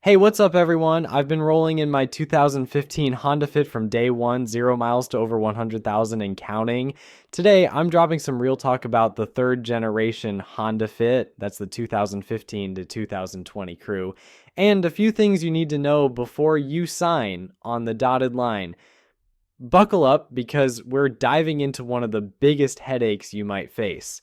Hey, what's up, everyone? I've been rolling in my 2015 Honda Fit from day one, 0 miles to over 100,000 and counting. Today, I'm dropping some real talk about the third generation Honda Fit. That's the 2015 to 2020 crew. And a few things you need to know before you sign on the dotted line. Buckle up because we're diving into one of the biggest headaches you might face: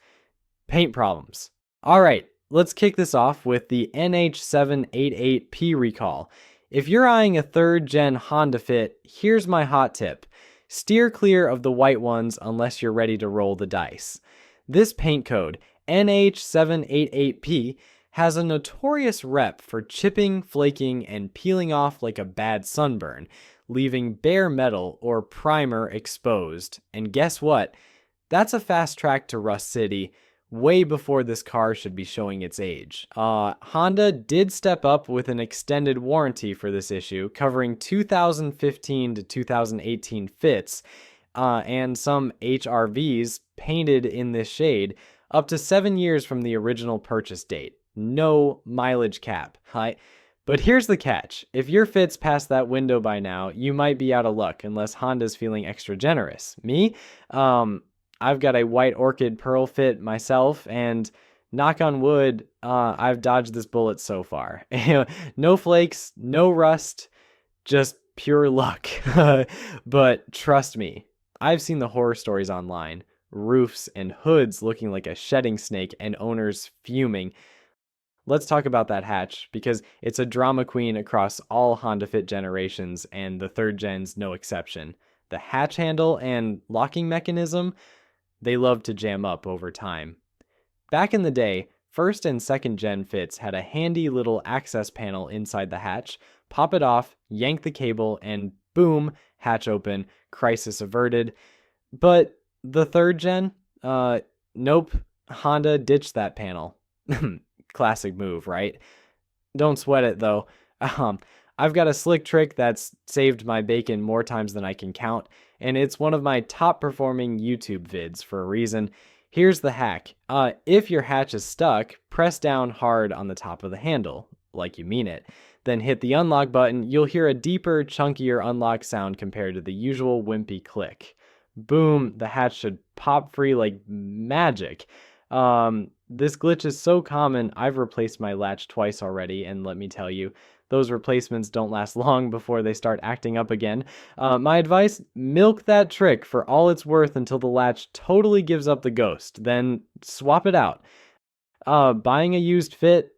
paint problems. All right, let's kick this off with the NH788P recall. If you're eyeing a third gen Honda Fit, here's my hot tip: steer clear of the white ones unless you're ready to roll the dice. This paint code, NH788P, has a notorious rep for chipping, flaking, and peeling off like a bad sunburn, leaving bare metal or primer exposed. And guess what? That's a fast track to Rust City, way before this car should be showing its age. Honda did step up with an extended warranty for this issue, covering 2015 to 2018 fits, and some HRVs painted in this shade, up to 7 years from the original purchase date. No mileage cap. But here's the catch: if your fit's past that window by now, you might be out of luck unless Honda's feeling extra generous. Me? I've got a white orchid pearl fit myself, and knock on wood, I've dodged this bullet so far. No flakes, no rust, just pure luck. But trust me, I've seen the horror stories online: roofs and hoods looking like a shedding snake and owners fuming. Let's talk about that hatch, because it's a drama queen across all Honda Fit generations, and the third gen's no exception. The hatch handle and locking mechanism, they love to jam up over time. Back in the day, first and second gen fits had a handy little access panel inside the hatch. Pop it off, yank the cable, and boom, hatch open, crisis averted. But the third gen? Nope, Honda ditched that panel. Classic move, right? Don't sweat it, though. I've got a slick trick that's saved my bacon more times than I can count, and it's one of my top performing YouTube vids for a reason. Here's the hack. If your hatch is stuck, press down hard on the top of the handle, like you mean it. Then hit the unlock button. You'll hear a deeper, chunkier unlock sound compared to the usual wimpy click. Boom, the hatch should pop free like magic. This glitch is so common, I've replaced my latch twice already, and let me tell you, those replacements don't last long before they start acting up again. My advice: milk that trick for all it's worth until the latch totally gives up the ghost, then swap it out. Buying a used fit,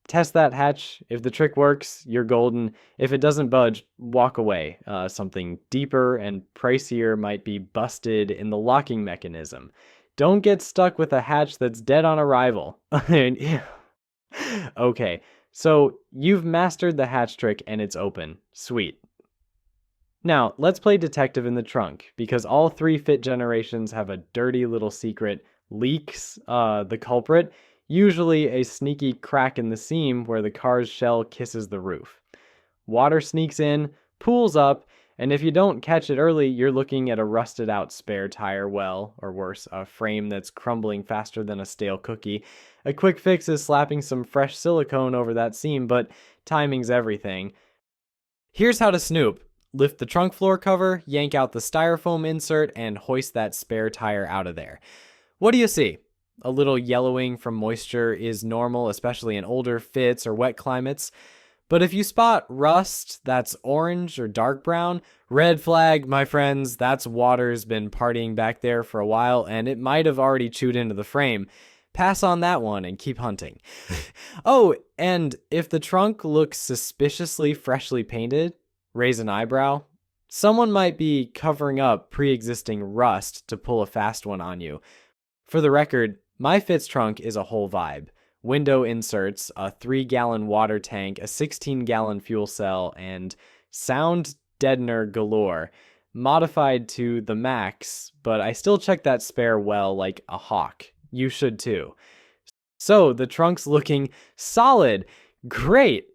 test that hatch. If the trick works, you're golden. If it doesn't budge, walk away. Something deeper and pricier might be busted in the locking mechanism. Don't get stuck with a hatch that's dead on arrival. Okay, so you've mastered the hatch trick and it's open. Sweet. Now, let's play detective in the trunk, because all three fit generations have a dirty little secret. Leaks, the culprit, usually a sneaky crack in the seam where the car's shell kisses the roof. Water sneaks in, pools up, and if you don't catch it early, you're looking at a rusted out spare tire well, or worse, a frame that's crumbling faster than a stale cookie. A quick fix is slapping some fresh silicone over that seam, but timing's everything. Here's how to snoop. Lift the trunk floor cover, yank out the styrofoam insert, and hoist that spare tire out of there. What do you see? A little yellowing from moisture is normal, especially in older fits or wet climates. But if you spot rust that's orange or dark brown, red flag, my friends. That's water's been partying back there for a while, and it might have already chewed into the frame. Pass on that one and keep hunting. Oh, and if the trunk looks suspiciously freshly painted, raise an eyebrow. Someone might be covering up pre-existing rust to pull a fast one on you. For the record, my Fit's trunk is a whole vibe. Window inserts, a 3-gallon water tank, a 16-gallon fuel cell, and sound deadener galore. Modified to the max, but I still check that spare well like a hawk. You should too. So the trunk's looking solid. Great.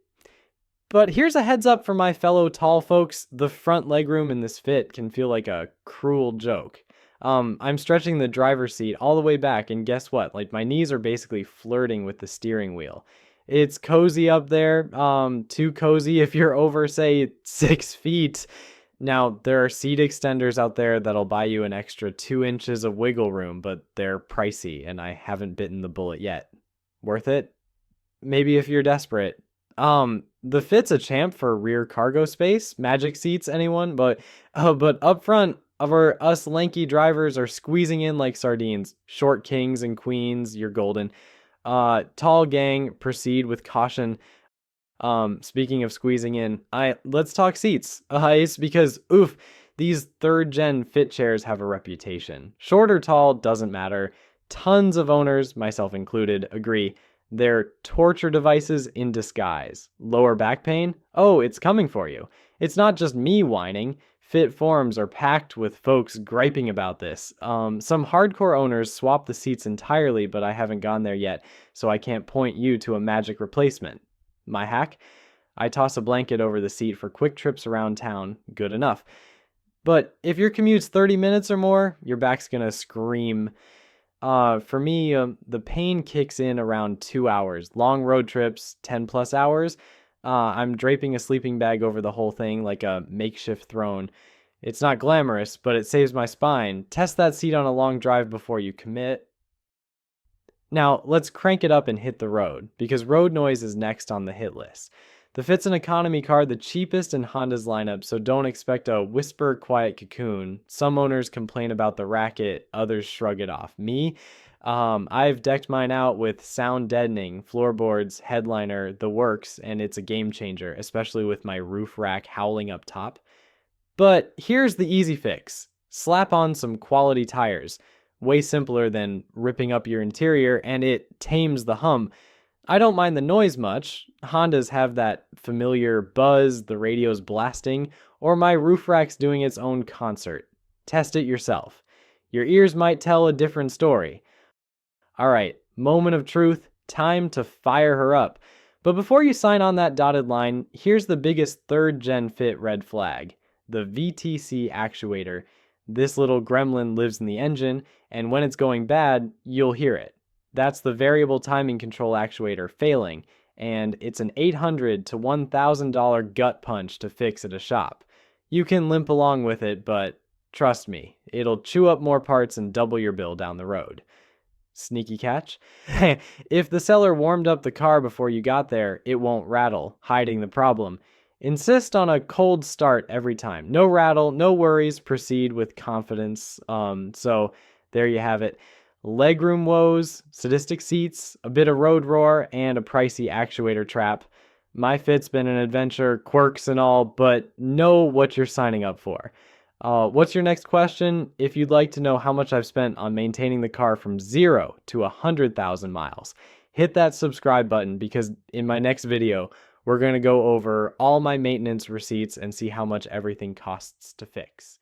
But here's a heads up for my fellow tall folks: the front legroom in this Fit can feel like a cruel joke. I'm stretching the driver's seat all the way back, and guess what? Like, my knees are basically flirting with the steering wheel. It's cozy up there. Too cozy if you're over, say, 6 feet. Now, there are seat extenders out there that'll buy you an extra 2 inches of wiggle room, but they're pricey and I haven't bitten the bullet yet. Worth it? Maybe if you're desperate. The Fit's a champ for rear cargo space. Magic seats, anyone? But up front, us lanky drivers are squeezing in like sardines. Short kings and queens, you're golden. Tall gang, proceed with caution. Speaking of squeezing in, let's talk seats. It's because these third gen Fit chairs have a reputation. Short or tall doesn't matter. Tons of owners, myself included, agree. They're torture devices in disguise. Lower back pain? Oh, it's coming for you. It's not just me whining. Fit forums are packed with folks griping about this. Some hardcore owners swap the seats entirely, but I haven't gone there yet, so I can't point you to a magic replacement. My hack? I toss a blanket over the seat for quick trips around town. Good enough. But if your commute's 30 minutes or more, your back's gonna scream. For me, the pain kicks in around 2 hours. Long road trips, 10 plus hours. I'm draping a sleeping bag over the whole thing like a makeshift throne. It's not glamorous, but it saves my spine. Test that seat on a long drive before you commit. Now, let's crank it up and hit the road, because road noise is next on the hit list. The Fit's an economy car, the cheapest in Honda's lineup, so don't expect a whisper quiet cocoon. Some owners complain about the racket, others shrug it off. Me? I've decked mine out with sound deadening, floorboards, headliner, the works, and it's a game changer, especially with my roof rack howling up top. But here's the easy fix. Slap on some quality tires. Way simpler than ripping up your interior, and it tames the hum. I don't mind the noise much. Hondas have that familiar buzz, the radio's blasting, or my roof rack's doing its own concert. Test it yourself. Your ears might tell a different story. All right, moment of truth, time to fire her up. But before you sign on that dotted line, here's the biggest third gen Fit red flag, the VTC actuator. This little gremlin lives in the engine, and when it's going bad, you'll hear it. That's the variable timing control actuator failing, and it's an $800 to $1,000 gut punch to fix at a shop. You can limp along with it, but trust me, it'll chew up more parts and double your bill down the road. Sneaky catch? If the seller warmed up the car before you got there, it won't rattle, hiding the problem. Insist on a cold start every time. No rattle, no worries, proceed with confidence. So there you have it. Legroom woes, sadistic seats, a bit of road roar, and a pricey actuator trap. My Fit's been an adventure, quirks and all, but know what you're signing up for. What's your next question? If you'd like to know how much I've spent on maintaining the car from 0 to 100,000 miles, hit that subscribe button, because in my next video, we're going to go over all my maintenance receipts and see how much everything costs to fix.